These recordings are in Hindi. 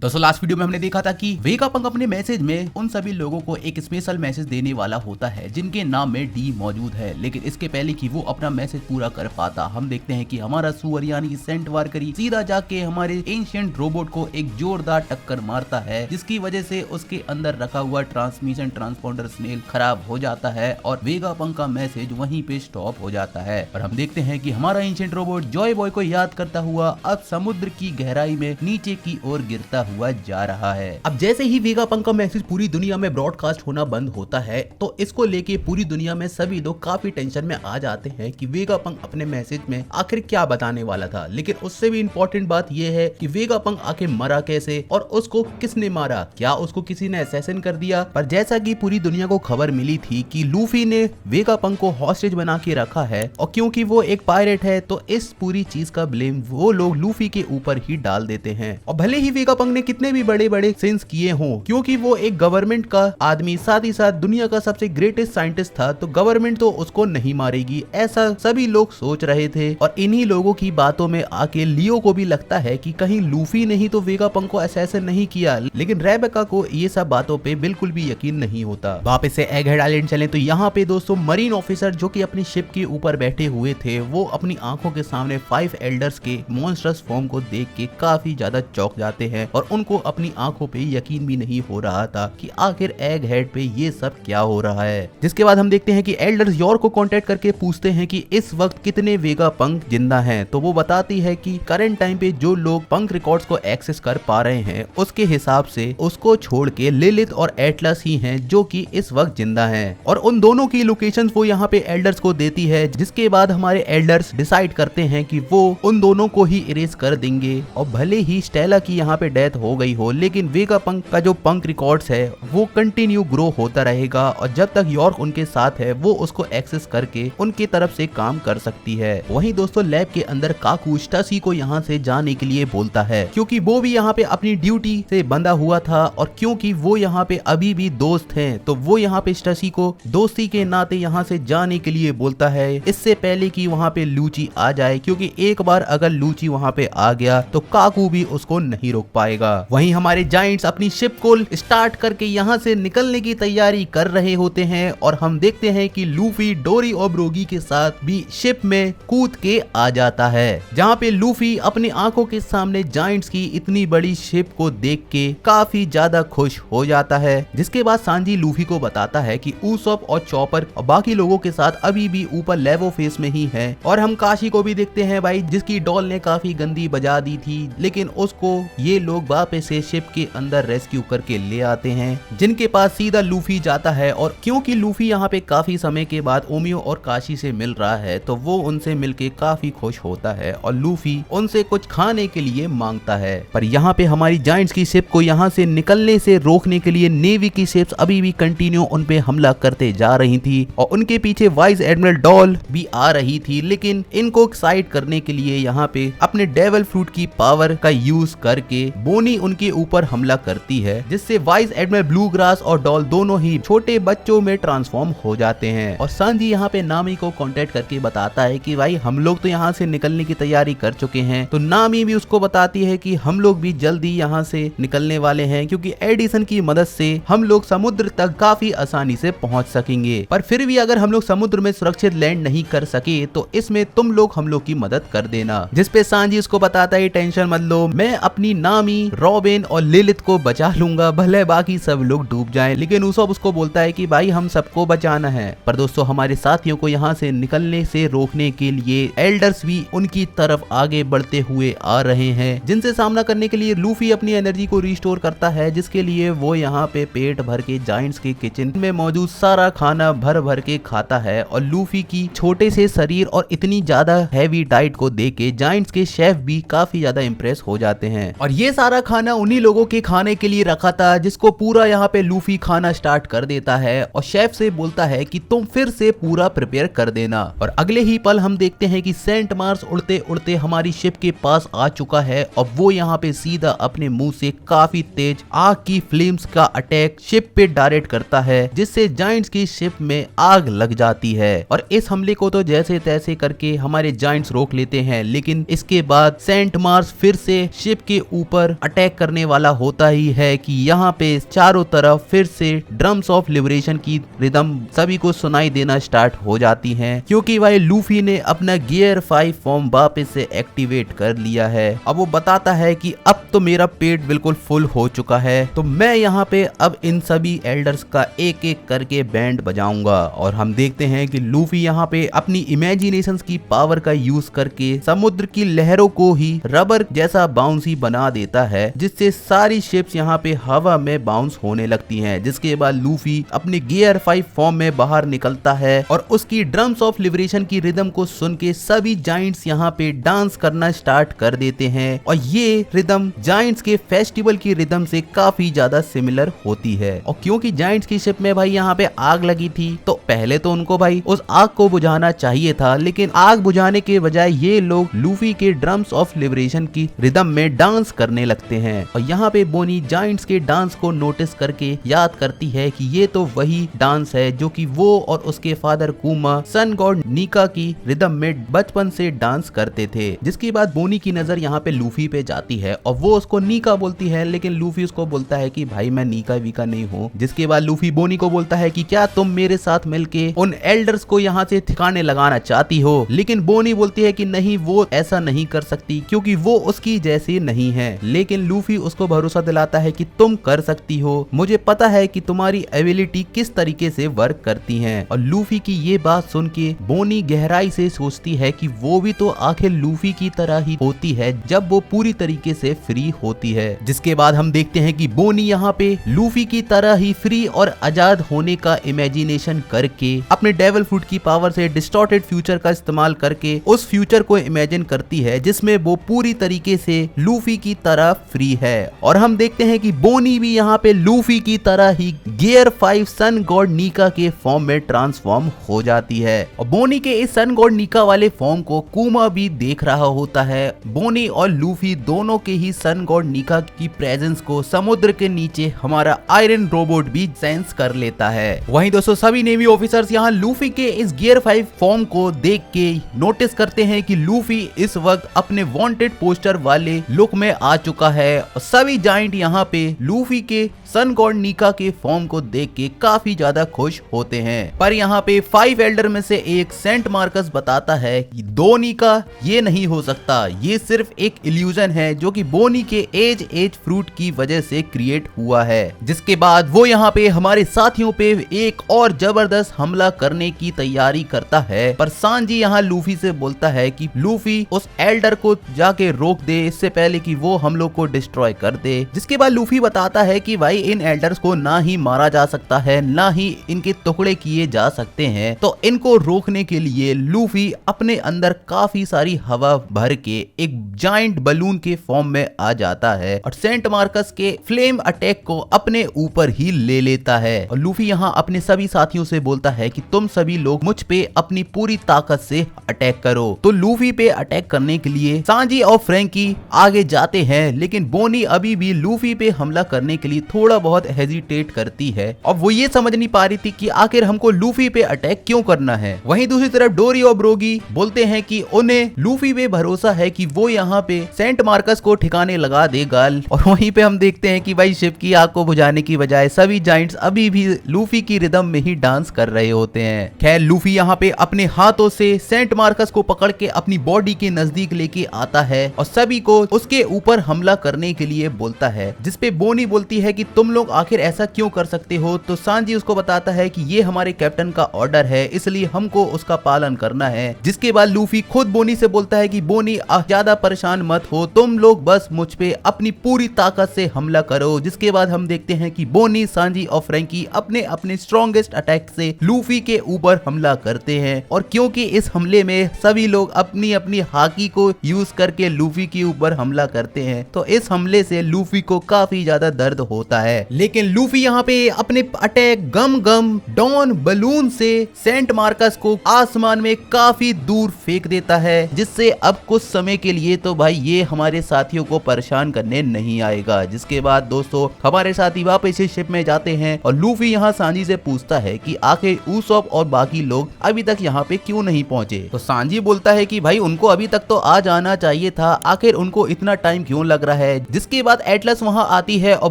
दोस्तों लास्ट वीडियो में हमने देखा था कि वेगापंक अपने मैसेज में उन सभी लोगों को एक स्पेशल मैसेज देने वाला होता है जिनके नाम में डी मौजूद है, लेकिन इसके पहले कि वो अपना मैसेज पूरा कर पाता हम देखते हैं कि हमारा सुअर यानी कि सेंट वारकरी सीधा जाके हमारे एंशिएंट रोबोट को एक जोरदार टक्कर मारता है, जिसकी वजह से उसके अंदर रखा हुआ ट्रांसमिशन ट्रांसपोंडर स्नेल खराब हो जाता है और वेगापंक का मैसेज वहीं पे स्टॉप हो जाता है। और हम देखते हैं कि हमारा एंशिएंट रोबोट जॉय बॉय को याद करता हुआ अब समुद्र की गहराई में नीचे की ओर गिरता हुआ जा रहा है। अब जैसे ही वेगापंक का मैसेज पूरी दुनिया में ब्रॉडकास्ट होना बंद होता है तो इसको लेके पूरी दुनिया में सभी लोग काफी टेंशन में आ जाते हैं कि वेगापंक अपने मैसेज में आखिर क्या बताने वाला था। लेकिन उससे भी इम्पोर्टेंट बात यह है कि वेगापंक आके मरा कैसे और उसको किसने मारा, क्या उसको किसी ने असैसिन कर दिया। पर जैसा कि पूरी दुनिया को खबर मिली थी कि लूफी ने वेगापंक को हॉस्टेज बना के रखा है और क्योंकि वो एक पायरेट है तो इस पूरी चीज का ब्लेम वो लोग लूफी के ऊपर ही डाल देते हैं। और भले ही वेगापंक ने कितने भी बड़े बड़े सिंस किए हों, क्योंकि वो एक गवर्नमेंट का आदमी साथ ही साथ दुनिया का सबसे ग्रेटेस्ट साइंटिस्ट था, तो गवर्नमेंट तो उसको नहीं मारेगी ऐसा सभी लोग सोच रहे थे। और इन्हीं लोगों की बातों में आके लियो को भी लगता है कि कहीं लूफी नहीं तो वेगापंक को असैसिन नहीं किया, लेकिन रेबेका को ये सब बातों पे बिल्कुल भी यकीन नहीं होता। वापस से एगहेड आइलैंड चले तो यहाँ पे दोस्तों मरीन ऑफिसर जो कि अपनी शिप के ऊपर बैठे हुए थे वो अपनी आंखों के सामने 5 एल्डर्स के मॉन्स्टरस फॉर्म को देख के काफी ज्यादा चौंक जाते हैं और उनको अपनी आंखों पे यकीन भी नहीं हो रहा था कि आखिर एग हेड पे ये सब क्या हो रहा है। जिसके बाद हम देखते हैं कि एल्डर्स योर को कांटेक्ट करके पूछते हैं कि इस वक्त कितने वेगापंक जिंदा हैं, तो वो बताती है कि करंट टाइम पे जो लोग पंक रिकॉर्ड्स को एक्सेस कर पा रहे हैं उसके हिसाब से उसको छोड़ के लिलिथ और एटलस ही हैं जो कि इस वक्त जिंदा हैं। और उन दोनों की लोकेशंस वो यहाँ पे एल्डर्स को देती है, जिसके बाद हमारे एल्डर्स डिसाइड करते हैं कि वो उन दोनों को ही इरेज कर देंगे। और भले ही स्टेला की यहाँ पे डेथ हो गई हो, लेकिन वेगापंक का जो पंक रिकॉर्ड्स है वो कंटिन्यू ग्रो होता रहेगा और जब तक यॉर्क उनके साथ है वो उसको एक्सेस करके उनकी तरफ से काम कर सकती है। वहीं दोस्तों लैब के अंदर काकू स्टासी को यहाँ से जाने के लिए बोलता है, क्योंकि वो भी यहाँ पे अपनी ड्यूटी से बंधा हुआ था और क्योंकि वो यहाँ पे अभी भी दोस्त हैं तो वो यहाँ पे स्टासी को दोस्ती के नाते यहाँ से जाने के लिए बोलता है, इससे पहले कि वहाँ पे लूची आ जाए, क्योंकि एक बार अगर लूची वहाँ पे आ गया तो काकू भी उसको नहीं रोक पाएगा। वहीं हमारे जायंट्स अपनी शिप को स्टार्ट करके यहाँ से निकलने की तैयारी कर रहे होते हैं और हम देखते हैं कि लूफी डोरी और ब्रोगी के साथ भी शिप में कूद के आ जाता है, जहाँ पे लूफी अपनी आंखों के सामने जायंट्स की इतनी बड़ी शिप को देख के काफी ज्यादा खुश हो जाता है। जिसके बाद सांजी लूफी को बताता है कि ऊसॉप और चॉपर और बाकी लोगों के साथ अभी भी ऊपर लेवो फेस में ही है। और हम काशी को भी देखते हैं भाई, जिसकी डॉल ने काफी गंदी बजा दी थी, लेकिन उसको ये लोग वापस से शिप के अंदर रेस्क्यू करके ले आते हैं, जिनके पास सीधा लूफी जाता है। और क्योंकि लूफी यहाँ पे काफी समय के बाद ओमियो और काशी से मिल रहा है तो वो उनसे मिलके काफी खुश होता है और लूफी उनसे कुछ खाने के लिए मांगता है। पर यहाँ पे हमारी जायंट्स की शिप को यहाँ से निकलने से रोकने के लिए नेवी की शिप्स अभी भी कंटिन्यू उन पे हमला करते जा रही थी और उनके पीछे वाइस एडमिरल डॉल भी आ रही थी, लेकिन इनको साइड करने के लिए यहाँ पे अपने डेविल फ्रूट की पावर का यूज करके बोनी उनके ऊपर हमला करती है, जिससे वाइस एडमिरल ब्लू ग्रास और डॉल दोनों ही छोटे बच्चों में ट्रांसफॉर्म हो जाते हैं। और सांजी यहाँ पे नामी को कांटेक्ट करके बताता है कि भाई हम लोग तो यहाँ से निकलने की तैयारी कर चुके हैं, तो नामी भी उसको बताती है कि हम लोग भी जल्दी यहाँ से निकलने वाले हैं, क्योंकि एडिसन की मदद से हम लोग समुद्र तक काफी आसानी से पहुंच सकेंगे। पर फिर भी अगर हम लोग समुद्र में सुरक्षित लैंड नहीं कर सके तो इसमें तुम लोग हम लोग की मदद कर देना। जिसपे सांजी उसको बताता है टेंशन मत लो, मैं अपनी नामी, रॉबिन और लिलिथ को बचा लूंगा, भले बाकी सब लोग डूब जाएं। लेकिन उसब उसको बोलता है कि भाई हम सबको बचाना है। पर दोस्तों हमारे साथियों को यहाँ से निकलने से रोकने के लिए एल्डर्स भी उनकी तरफ आगे बढ़ते हुए आ रहे हैं, जिनसे सामना करने के लिए लूफी अपनी एनर्जी को रिस्टोर करता है, जिसके लिए वो यहाँ पे पेट भर के जायंट्स के किचन में मौजूद सारा खाना भर भर के खाता है। और लूफी की छोटे से शरीर और इतनी ज्यादा हैवी डाइट को देख के जायंट्स के शेफ भी काफी ज्यादा इम्प्रेस हो जाते हैं। और ये सारा खाना उन्हीं लोगों के खाने के लिए रखा था, जिसको पूरा यहाँ पे लूफी खाना स्टार्ट कर देता है और शेफ से बोलता है कि तुम फिर से पूरा प्रिपेयर कर देना। और अगले ही पल हम देखते हैं कि सेंट मार्स उड़ते उड़ते हमारी शिप के पास आ चुका है और वो यहाँ पे सीधा अपने मुंह से काफी तेज आग की फ्लेम्स का अटैक शिप पे डायरेक्ट करता है, जिससे जायंट्स की शिप में आग लग जाती है। और इस हमले को तो जैसे तैसे करके हमारे जायंट्स रोक लेते हैं, लेकिन इसके बाद सेंट मार्स फिर से शिप के ऊपर अटैक करने वाला होता ही है कि यहाँ पे चारों तरफ फिर से ड्रम्स ऑफ लिबरेशन की रिदम सभी को सुनाई देना स्टार्ट हो जाती हैं, क्योंकि भाई लूफी ने अपना गियर 5 फॉर्म वापस से एक्टिवेट कर लिया है। अब वो बताता है कि अब तो मेरा पेट बिल्कुल फुल हो चुका है, तो मैं यहाँ पे अब इन सभी एल्डर्स का एक एक करके बैंड बजाऊंगा। और हम देखते हैं कि लूफी यहाँ पे अपनी इमेजिनेशंस की पावर का यूज करके समुद्र की लहरों को ही रबर जैसा बाउंसी बना देता है, जिससे सारी शिप्स यहाँ पे हवा में बाउंस होने लगती हैं। जिसके बाद लूफी अपने गियर 5 फॉर्म में बाहर निकलता है और उसकी ड्रम्स ऑफ लिबरेशन की रिदम को सुन के सभी जाइंट्स यहाँ पे डांस करना स्टार्ट कर देते हैं। और ये रिदम जाइंट्स के फेस्टिवल की रिदम से काफी ज्यादा सिमिलर होती है। और क्योंकि जाइंट्स की शिप में भाई यहाँ पे आग लगी थी, तो पहले तो उनको भाई उस आग को बुझाना चाहिए था, लेकिन आग बुझाने के बजाय ये लोग लूफी के ड्रम्स ऑफ लिबरेशन की रिदम में डांस करने लगते हैं। और यहाँ पे बोनी जाइंट्स के डांस को नोटिस करके याद करती है कि ये तो वही डांस है जो कि वो और उसके फादर कुमा सन गॉड नीका की रिदम में बचपन से डांस करते थे। जिसके बाद बोनी की नजर यहाँ पे लूफी पे जाती है और वो उसको नीका बोलती है, लेकिन लूफी उसको बोलता है कि भाई मैं नीका वीका नहीं हूँ। जिसके बाद लूफी बोनी को बोलता है कि क्या तुम मेरे साथ मिलके उन एल्डर्स को यहाँ से ठिकाने लगाना चाहती हो, लेकिन बोनी बोलती है कि नहीं, वो ऐसा नहीं कर सकती क्योंकि वो उसकी जैसी नहीं है। लेकिन लूफी उसको भरोसा दिलाता है कि तुम कर सकती हो, मुझे पता है कि तुम्हारी एबिलिटी किस तरीके से वर्क करती है। और लूफी की ये बात सुन के बोनी गहराई से सोचती है कि वो भी तो आखिर लूफी की तरह ही होती है जब वो पूरी तरीके से फ्री होती है। जिसके बाद हम देखते हैं कि बोनी यहाँ पे लूफी की तरह ही फ्री और आजाद होने का इमेजिनेशन करके अपने डेविल फ्रूट की पावर से डिस्टॉर्टेड फ्यूचर का इस्तेमाल करके उस फ्यूचर को इमेजिन करती है जिसमें वो पूरी तरीके से लूफी की तरह फ्री है। और हम देखते हैं कि बोनी भी यहाँ पे लूफी की तरह ही गियर 5 सन गॉड नीका के फॉर्म में ट्रांसफॉर्म हो जाती है। और बोनी के इस सन गॉड नीका वाले फॉर्म को कुमा भी देख रहा होता है। बोनी और लूफी दोनों के ही सन गॉड नीका की प्रेजेंस को समुद्र के नीचे हमारा आयरन रोबोट भी सेंस कर लेता है। वहीं दोस्तों सभी नेवी ऑफिसर्स यहाँ लूफी के इस गियर 5 फॉर्म को देख के नोटिस करते हैं कि लूफी इस वक्त अपने वांटेड पोस्टर वाले लुक में आ चुका है। और सभी जाइंट यहाँ पे लूफी के सन गॉड नीका के फॉर्म को देख के काफी ज्यादा खुश होते हैं। पर यहाँ पे 5 एल्डर में से एक सेंट मार्कस बताता है कि 2 नीका ये नहीं हो सकता, ये सिर्फ एक इल्यूजन है जो कि बोनी के एज फ्रूट की वजह से क्रिएट हुआ है। जिसके बाद वो यहाँ पे हमारे साथियों पे एक और जबरदस्त हमला करने की तैयारी करता है। पर सांजी यहाँ लूफी से बोलता है कि लूफी उस एल्डर को जाके रोक दे इससे पहले कि वो हम लोग को डिस्ट्रॉय कर दे। जिसके बाद लूफी बताता है कि भाई इन एल्डर्स को ना ही मारा जा सकता है ना ही इनके टुकड़े किए जा सकते हैं, तो इनको रोकने के लिए लूफी अपने अंदर काफी सारी हवा भर के एक जाइंट बलून के फॉर्म में आ जाता है और सेंट मार्कस के फ्लेम अटैक को अपने ऊपर ही ले लेता है। और लूफी यहाँ अपने सभी साथियों से बोलता है कि तुम सभी लोग मुझ पे अपनी पूरी ताकत से अटैक करो। तो लूफी पे अटैक करने के लिए सांजी और फ्रैंकी आगे जाते हैं, लेकिन बोनी अभी भी लूफी पे हमला करने के लिए थोड़ा बहुत हेजिटेट करती है और वो ये समझ नहीं पा रही थी कि आखिर हमको लूफी पे अटैक क्यों करना है। वहीं दूसरी तरफ डोरी और ब्रोगी बोलते हैं कि उन्हें लूफी पे भरोसा है कि वो यहाँ पे सेंट मार्कस को ठिकाने लगा देगा। और वहीं पे हम देखते हैं कि भाई शिप की आग को बुझाने की बजाय सभी जाइंट्स अभी भी लूफी की रिदम में ही डांस कर रहे होते हैं। खैर लूफी यहाँ पे अपने हाथों से सेंट मार्कस को पकड़ के अपनी बॉडी के नजदीक लेके आता है और सभी को उसके ऊपर हमला करने के लिए बोलता है। जिसपे बोनी बोलती है कि तुम लोग आखिर ऐसा क्यों कर सकते हो। तो सांजी उसको बताता है कि ये हमारे कैप्टन का ऑर्डर है, इसलिए हमको उसका पालन करना है। जिसके बाद लूफी खुद बोनी से बोलता है कि बोनी ज्यादा परेशान मत हो, तुम लोग बस मुझ पे अपनी पूरी ताकत से हमला करो। जिसके बाद हम देखते हैं कि बोनी, सांजी और फ्रैंकी अपने अपने स्ट्रॉन्गेस्ट अटैक से लूफी के ऊपर हमला करते हैं। और क्योंकि इस हमले में सभी लोग अपनी अपनी हाकी को यूज करके लूफी के ऊपर हमला करते हैं, तो इस हमले से लूफी को काफी ज्यादा दर्द होता है। लेकिन लूफी यहाँ पे अपने अटैक गम गम डॉन बलून से सेंट मार्कस को आसमान में काफी दूर फेंक देता है, जिससे अब कुछ समय के लिए तो भाई ये हमारे साथियों को परेशान करने नहीं आएगा। जिसके बाद दोस्तों हमारे साथी वापस इस शिप में जाते हैं और लूफी यहाँ सांजी से पूछता है कि आखिर ऊसॉप और बाकी लोग अभी तक यहाँ पे क्यों नहीं पहुंचे। तो सांजी बोलता है कि भाई उनको अभी तक तो आ जाना चाहिए था, आखिर उनको इतना टाइम क्यों लग रहा है। जिसके बाद एटलस वहाँ आती है और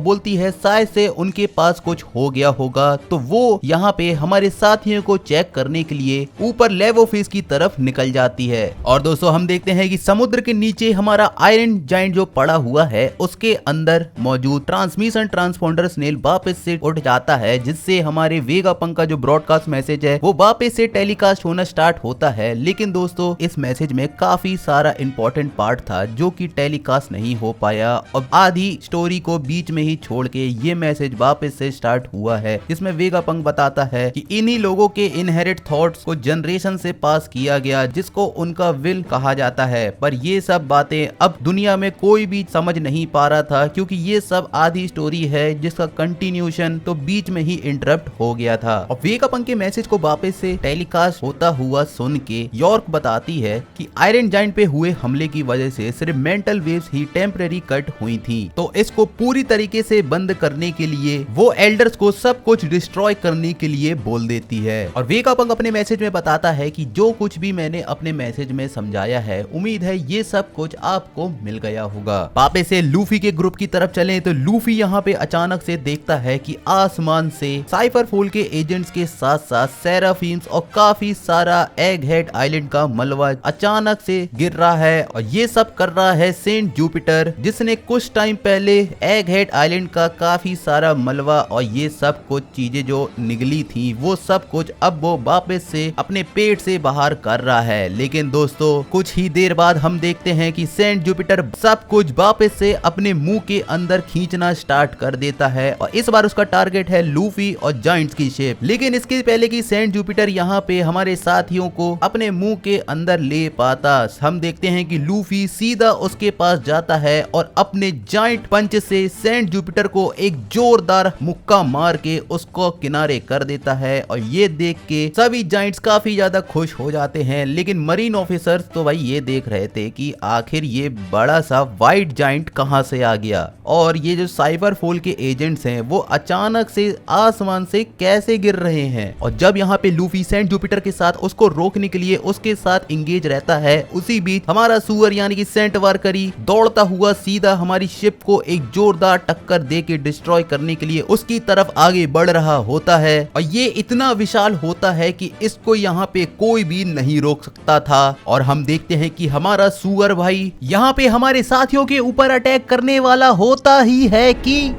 बोलती है शायद से उनके पास कुछ हो गया होगा, तो वो यहाँ पे हमारे साथियों को चेक करने के लिए ऊपर लेवो फेस की तरफ निकल जाती है। और दोस्तों हम देखते हैं कि समुद्र के नीचे हमारा आयरन जाइंट जो पड़ा हुआ है उसके अंदर मौजूद ट्रांसमिशन ट्रांसपोंडर स्नेल वापस से उठ जाता है, जिससे हमारे वेगापंक का जो ब्रॉडकास्ट मैसेज है वो वापस से टेलीकास्ट होना स्टार्ट होता है। लेकिन दोस्तों इस मैसेज में काफी सारा इंपॉर्टेंट पार्ट था जो कि टेलीकास्ट नहीं हो पाया और आधी स्टोरी को बीच में ही छोड़ के ये मैसेज वापस से स्टार्ट हुआ है, जिसमें वेगापंक बताता है कि इन्हीं लोगों के इनहेरिट थॉट्स को जनरेशन से पास किया गया, जिसको उनका विल कहा जाता है। पर ये सब बातें अब दुनिया में कोई भी समझ नहीं पा रहा था, क्योंकि ये सब आधी स्टोरी है जिसका कंटिन्यूशन तो बीच में ही इंटरप्ट हो गया था। और वेगापंक के मैसेज को वापस से टेलीकास्ट होता हुआ सुन के यॉर्क बताती है कि आयरन जाइंट पे हुए हमले की वजह से सिर्फ मेंटल वेव्स ही टेम्परेरी कट हुई थी, तो इसको पूरी तरीके से बंद करने के लिए वो एल्डर्स को सब कुछ डिस्ट्रॉय करने के लिए बोल देती है। और वेगापंक अपने मैसेज में बताता है कि जो कुछ भी मैंने अपने मैसेज में समझाया है उम्मीद है ये सब कुछ आपको मिल गया होगा। वापस से लूफी के ग्रुप की तरफ चलें तो लूफी यहाँ पे अचानक से देखता है कि आसमान से साइफर फोल के एजेंट्स के साथ साथ सेराफिम्स और काफी सारा एग हेड आइलैंड का मलबा अचानक से गिर रहा है। और ये सब कर रहा है सेंट जुपिटर, जिसने कुछ टाइम पहले एग हेड आइलैंड का काफी सारा मलबा और ये सब कुछ चीजें जो निकली थी वो सब कुछ अब वो वापस से अपने पेट से बाहर कर रहा है। लेकिन दोस्तों कुछ ही देर बाद हम देखते हैं कि सेंट जुपिटर सब कुछ वापस से अपने मुंह के अंदर खींचना स्टार्ट कर देता है और इस बार उसका टारगेट है लूफी और जायंट्स की शिप। लेकिन इसके पहले कि सेंट जुपिटर यहाँ पे हमारे साथियों को अपने मुंह के अंदर ले पाता, हम देखते हैं कि लूफी सीधा उसके पास जाता है और अपने जायंट पंच से सेंट जुपिटर को एक जोरदार मुक्का मार के उसको किनारे कर देता है। और ये देख के सभी जायंट्स काफी ज्यादा खुश हो जाते हैं, लेकिन मरीन ऑफिसर्स तो भाई ये देख रहे थे कि आखिर ये बड़ा सा व्हाइट जायंट कहां से आ गया और ये जो साइबर फोल के एजेंट्स हैं वो अचानक से आसमान से कैसे गिर रहे हैं। और जब यहाँ पे लूफी सेंट जुपिटर के साथ उसको रोकने के लिए उसके साथ इंगेज रहता है, उसी बीच हमारा सुअर यानी कि सेंट वारकरी दौड़ता हुआ सीधा हमारी शिप को एक जोरदार टक्कर दे के डिस्ट्रॉय करने के लिए उसकी तरफ आगे बढ़ रहा होता है। और ये इतना विशाल होता है कि इसको यहाँ पे कोई भी नहीं रोक सकता था। और हम देखते हैं कि हमारा सुअर भाई यहाँ पे हमारे साथियों के ऊपर अटैक करने वाला होता ही है कि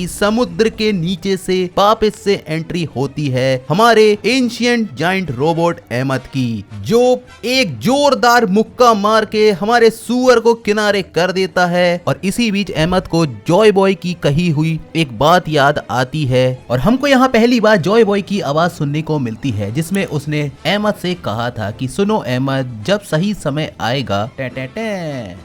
समुद्र के नीचे से वापस से एंट्री होती है हमारे एंशिएंट जायंट रोबोट अहमद की, जो एक जोरदार मुक्का मार के हमारे सुअर को किनारे कर देता है। और इसी बीच अहमद को जॉय बॉय की कही हुई एक बात याद आती है और हमको यहाँ पहली बार जॉय बॉय की आवाज सुनने को मिलती है, जिसमें उसने अहमद से कहा था कि सुनो अहमद, जब सही समय आएगा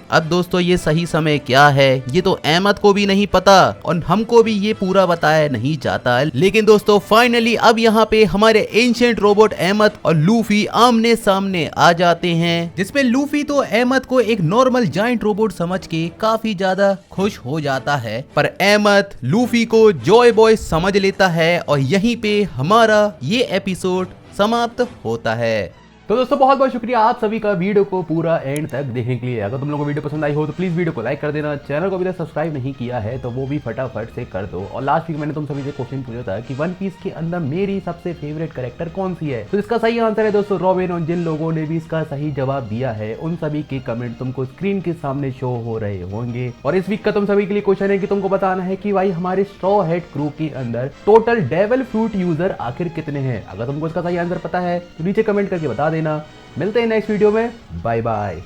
अब दोस्तों ये सही समय क्या है ये तो अहमद को भी नहीं पता और हमको भी ये पूरा बताया नहीं जाता। लेकिन दोस्तों फाइनली अब यहाँ पे हमारे एंशिएंट रोबोट अहमद और लूफी आमने सामने आ जाते हैं, जिसमें लूफी तो अहमद को एक नॉर्मल जायंट रोबोट समझ के काफी ज्यादा खुश हो जाता है, पर अहमद लूफी को जॉय बॉय समझ लेता है और यहीं पे हमारा ये एपिसोड समाप्त होता है। तो दोस्तों बहुत बहुत शुक्रिया आप सभी का वीडियो को पूरा एंड तक देखने के लिए। अगर तुम लोगों को वीडियो पसंद आई हो तो प्लीज वीडियो को लाइक कर देना, चैनल को अभी तक सब्सक्राइब नहीं किया है तो वो भी फटाफट से कर दो। और लास्ट वीक मैंने तुम सभी से क्वेश्चन पूछा था कि वन पीस के अंदर मेरी सबसे फेवरेट कैरेक्टर कौन सी है, तो इसका सही आंसर है दोस्तों रॉबिन। और जिन लोगों ने भी इसका सही जवाब दिया है उन सभी के कमेंट तुमको स्क्रीन के सामने शो हो रहे होंगे। और इस वीक का तुम सभी के लिए क्वेश्चन है कि तुमको बताना है कि भाई हमारे स्ट्रॉ हेड क्रू के अंदर टोटल डेविल फ्रूट यूजर आखिर कितने हैं। अगर तुमको इसका सही आंसर पता है तो नीचे कमेंट करके बता देना। मिलते हैं नेक्स्ट वीडियो में, बाय बाय।